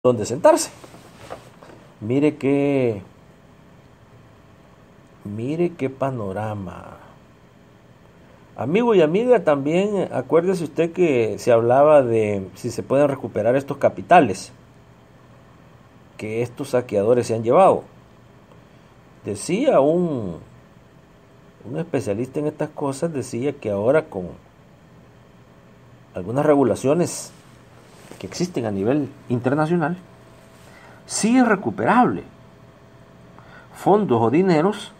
donde sentarse. Mire qué panorama. Amigo y amiga, también acuérdese usted que se hablaba de si se pueden recuperar estos capitales que estos saqueadores se han llevado. Decía un especialista en estas cosas, decía que ahora con algunas regulaciones que existen a nivel internacional, sí es recuperable fondos o dineros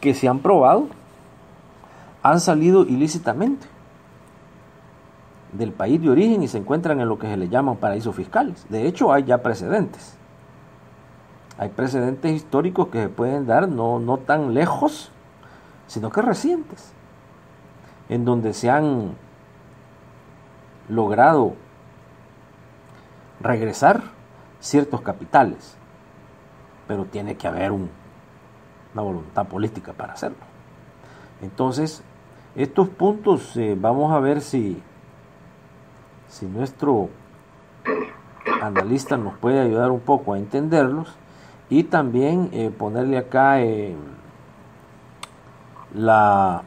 que se han probado han salido ilícitamente del país de origen y se encuentran en lo que se le llaman paraísos fiscales. De hecho, hay ya precedentes. Hay precedentes históricos que se pueden dar no tan lejos, sino que recientes, en donde se han logrado regresar ciertos capitales, pero tiene que haber una voluntad política para hacerlo. Entonces, estos puntos vamos a ver si nuestro analista nos puede ayudar un poco a entenderlos y también ponerle acá la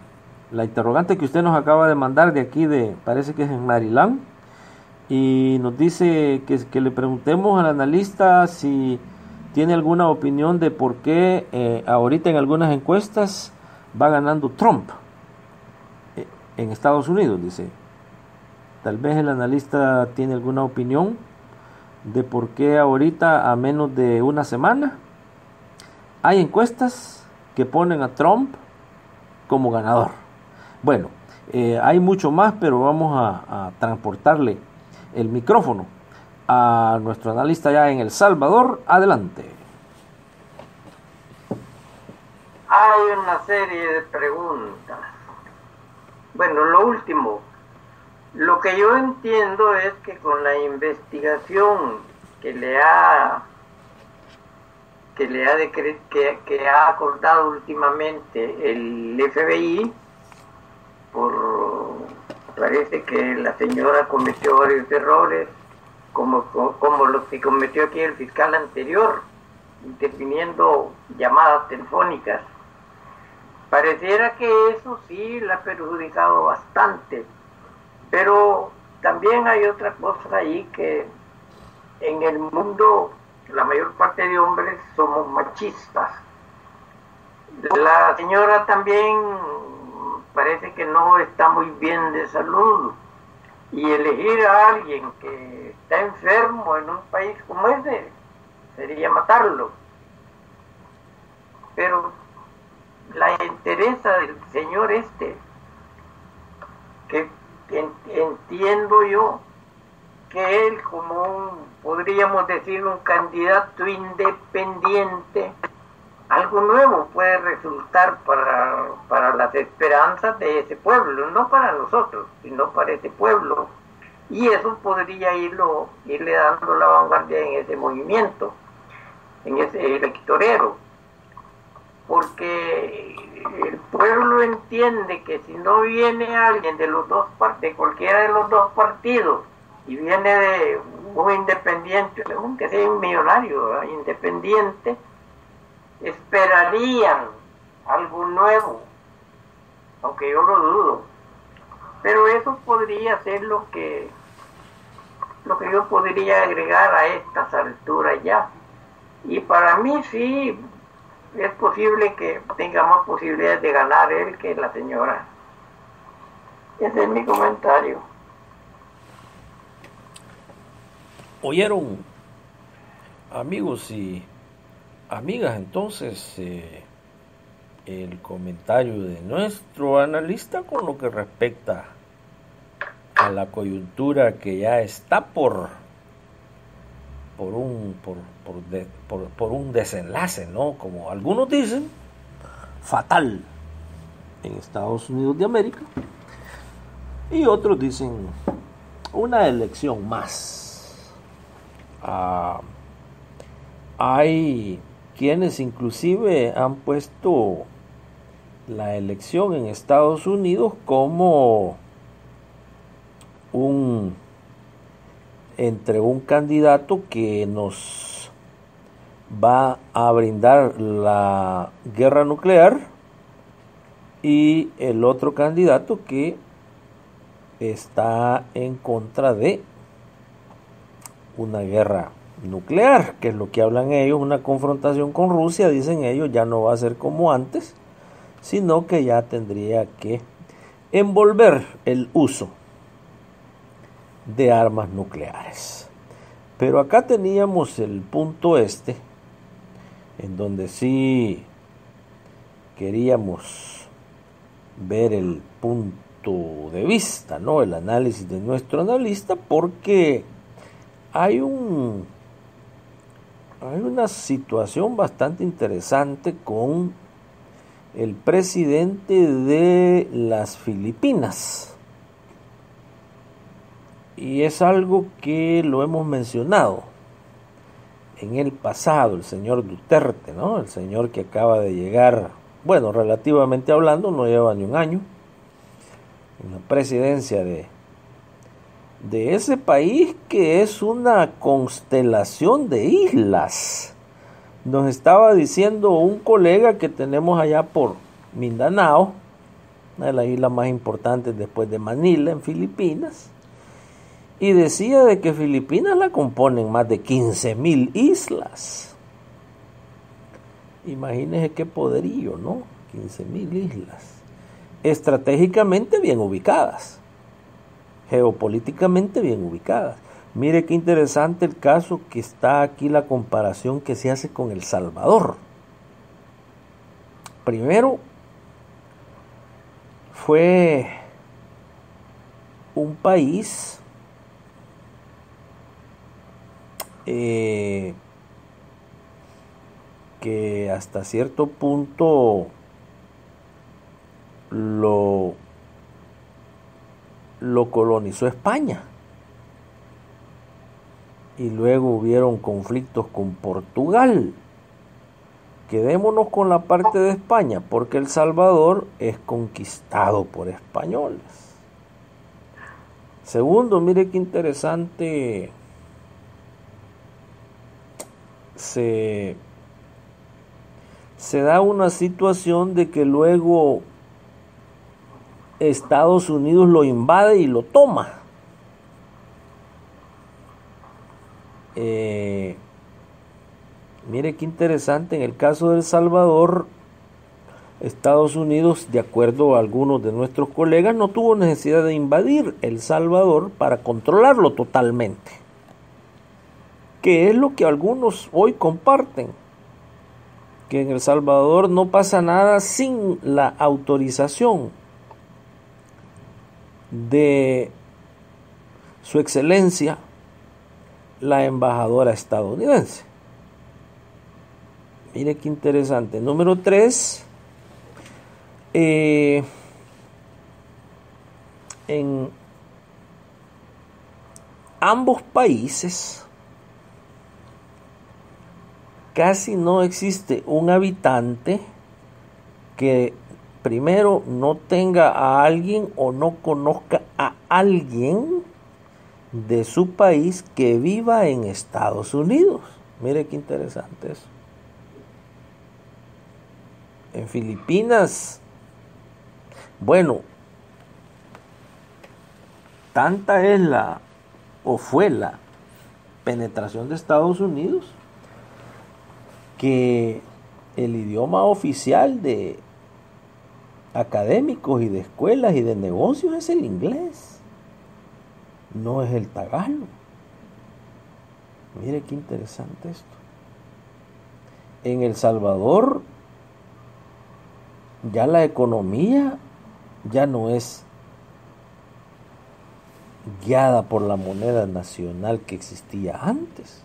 interrogante que usted nos acaba de mandar de aquí, parece que es en Maryland, y nos dice que le preguntemos al analista si tiene alguna opinión de por qué ahorita en algunas encuestas va ganando Trump en Estados Unidos. Dice, tal vez el analista tiene alguna opinión de por qué ahorita, a menos de una semana, hay encuestas que ponen a Trump como ganador. Bueno, hay mucho más, pero vamos a transportarle el micrófono a nuestro analista ya en El Salvador. Adelante. Hay una serie de preguntas. Bueno, lo último, lo que yo entiendo es que con la investigación que ha acordado últimamente el FBI, parece que la señora cometió varios errores, como los que cometió aquí el fiscal anterior, interviniendo llamadas telefónicas. Pareciera que eso sí la ha perjudicado bastante, pero también hay otra cosa ahí, que en el mundo la mayor parte de hombres somos machistas. La señora también parece que no está muy bien de salud, y elegir a alguien que está enfermo en un país como ese sería matarlo. Pero la interesa del señor que entiendo yo que él, como podríamos decir, un candidato independiente, algo nuevo puede resultar para las esperanzas de ese pueblo, no para nosotros, sino para ese pueblo. Y eso podría irle dando la vanguardia en ese movimiento, en ese electorero. Porque el pueblo entiende que si no viene alguien de cualquiera de los dos partidos, y viene de un independiente, aunque sea un millonario, ¿verdad?, independiente, esperarían algo nuevo, aunque yo lo dudo. Pero eso podría ser lo que yo podría agregar a estas alturas ya. Y para mí sí es posible que tenga más posibilidades de ganar él que la señora. Ese es mi comentario. ¿Oyeron, amigos y amigas, entonces el comentario de nuestro analista con lo que respecta a la coyuntura que ya está por un desenlace, ¿no? Como algunos dicen, fatal en Estados Unidos de América, y otros dicen una elección más. Hay quienes inclusive han puesto la elección en Estados Unidos como un entre un candidato que nos va a brindar la guerra nuclear y el otro candidato que está en contra de una guerra nuclear, que es lo que hablan ellos, una confrontación con Rusia. Dicen ellos, ya no va a ser como antes, sino que ya tendría que envolver el uso de armas nucleares. Pero acá teníamos el punto en donde sí queríamos ver el punto de vista, ¿no? El análisis de nuestro analista, porque hay una situación bastante interesante con el presidente de las Filipinas. Y es algo que lo hemos mencionado en el pasado, el señor Duterte, ¿no? El señor que acaba de llegar, bueno, relativamente hablando, no lleva ni un año en la presidencia de ese país, que es una constelación de islas. Nos estaba diciendo un colega que tenemos allá por Mindanao, una de las islas más importantes después de Manila, en Filipinas, y decía de que Filipinas la componen más de 15,000 islas. Imagínense qué poderío, ¿no? 15,000 islas. Estratégicamente bien ubicadas, geopolíticamente bien ubicadas. Mire qué interesante el caso que está aquí, la comparación que se hace con El Salvador. Primero, fue un país que hasta cierto punto lo colonizó España, y luego hubieron conflictos con Portugal. Quedémonos con la parte de España, porque El Salvador es conquistado por españoles. Segundo, mire qué interesante, se da una situación de que luego Estados Unidos lo invade y lo toma. Mire qué interesante, en el caso de El Salvador, Estados Unidos, de acuerdo a algunos de nuestros colegas, no tuvo necesidad de invadir El Salvador para controlarlo totalmente, que es lo que algunos hoy comparten, que en El Salvador no pasa nada sin la autorización de su excelencia, la embajadora estadounidense. Mire qué interesante. Número 3, en ambos países casi no existe un habitante que primero no tenga a alguien o no conozca a alguien de su país que viva en Estados Unidos. Mire qué interesante eso. En Filipinas, bueno, tanta es fue la penetración de Estados Unidos, que el idioma oficial de académicos y de escuelas y de negocios es el inglés, no es el tagalo. Mire qué interesante esto. En El Salvador ya la economía ya no es guiada por la moneda nacional que existía antes.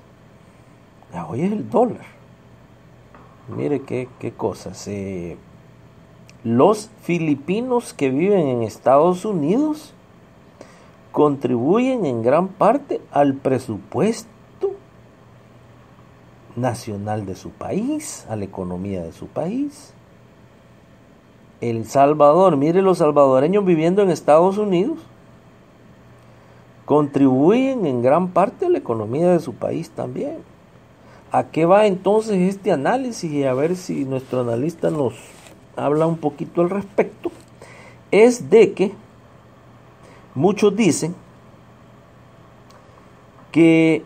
Ya hoy es el dólar. Mire qué cosas. Los filipinos que viven en Estados Unidos contribuyen en gran parte al presupuesto nacional de su país, a la economía de su país. El Salvador, mire los salvadoreños viviendo en Estados Unidos, contribuyen en gran parte a la economía de su país también. ¿A qué va entonces este análisis? Y a ver si nuestro analista nos habla un poquito al respecto. Es de que muchos dicen que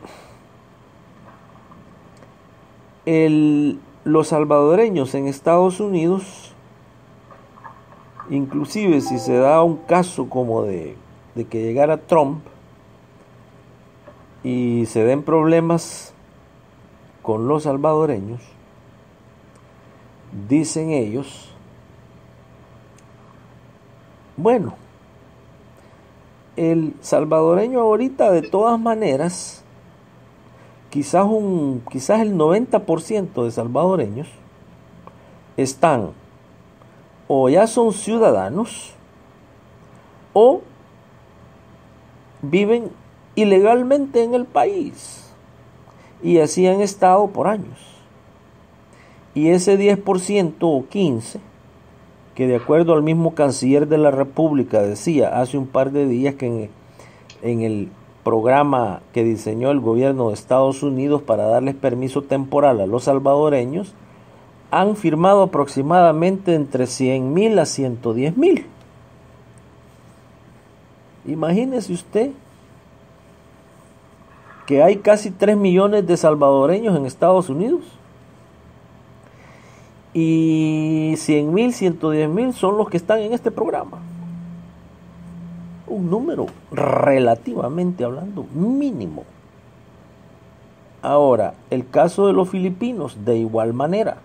los salvadoreños en Estados Unidos, inclusive si se da un caso como de que llegara Trump y se den problemas con los salvadoreños, dicen ellos, bueno, el salvadoreño ahorita de todas maneras, quizás el 90% de salvadoreños están o ya son ciudadanos o viven ilegalmente en el país, y así han estado por años. Y ese 10% o 15%, que de acuerdo al mismo canciller de la República decía hace un par de días que en el programa que diseñó el gobierno de Estados Unidos para darles permiso temporal a los salvadoreños, han firmado aproximadamente entre 100,000 a 110,000. Imagínese usted que hay casi 3 millones de salvadoreños en Estados Unidos y 100,000, 110,000 son los que están en este programa. Un número relativamente hablando mínimo. Ahora, el caso de los filipinos, de igual manera.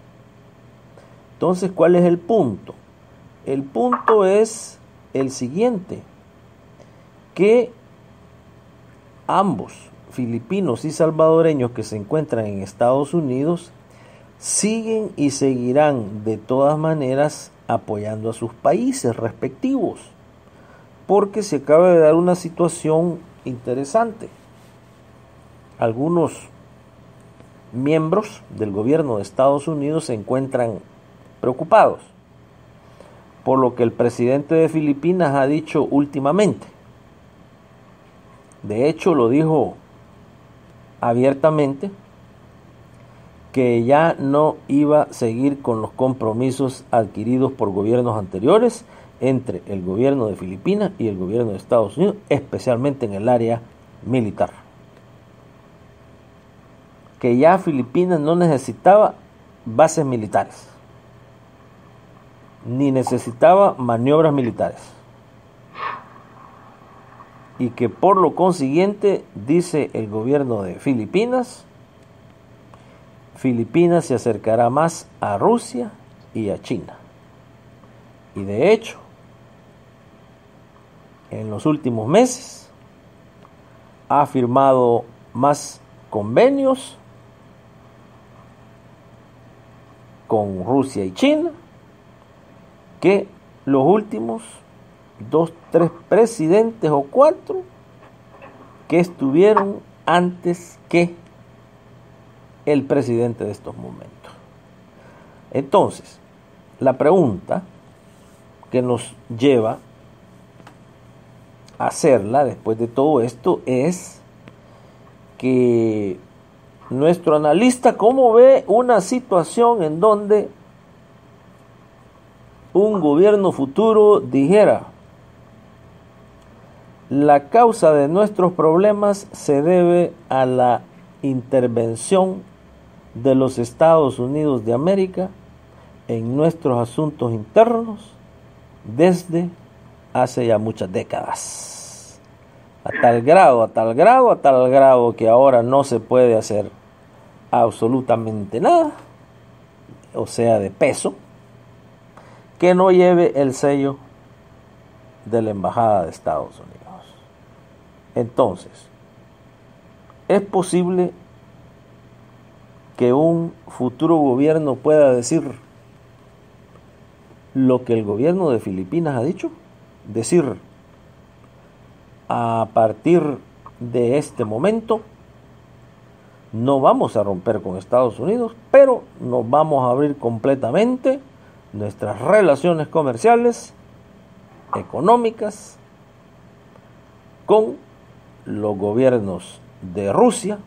Entonces, ¿cuál es el punto? El punto es el siguiente, que ambos, filipinos y salvadoreños que se encuentran en Estados Unidos, siguen y seguirán de todas maneras apoyando a sus países respectivos, porque se acaba de dar una situación interesante. Algunos miembros del gobierno de Estados Unidos se encuentran preocupados por lo que el presidente de Filipinas ha dicho últimamente. De hecho, lo dijo abiertamente, que ya no iba a seguir con los compromisos adquiridos por gobiernos anteriores entre el gobierno de Filipinas y el gobierno de Estados Unidos, especialmente en el área militar. Que ya Filipinas no necesitaba bases militares, ni necesitaba maniobras militares. Y que por lo consiguiente, dice el gobierno de Filipinas, Filipinas se acercará más a Rusia y a China. Y de hecho, en los últimos meses ha firmado más convenios con Rusia y China que los últimos 2, 3 presidentes o 4 que estuvieron antes que el presidente de estos momentos. Entonces, la pregunta que nos lleva a hacerla después de todo esto es que nuestro analista, ¿cómo ve una situación en donde un gobierno futuro dijera: la causa de nuestros problemas se debe a la intervención de los Estados Unidos de América en nuestros asuntos internos desde hace ya muchas décadas, a tal grado que ahora no se puede hacer absolutamente nada, o sea, de peso, que no lleve el sello de la Embajada de Estados Unidos? Entonces, ¿es posible que un futuro gobierno pueda decir lo que el gobierno de Filipinas ha dicho? Decir: a partir de este momento no vamos a romper con Estados Unidos, pero nos vamos a abrir completamente nuestras relaciones comerciales, económicas, con los gobiernos de Rusia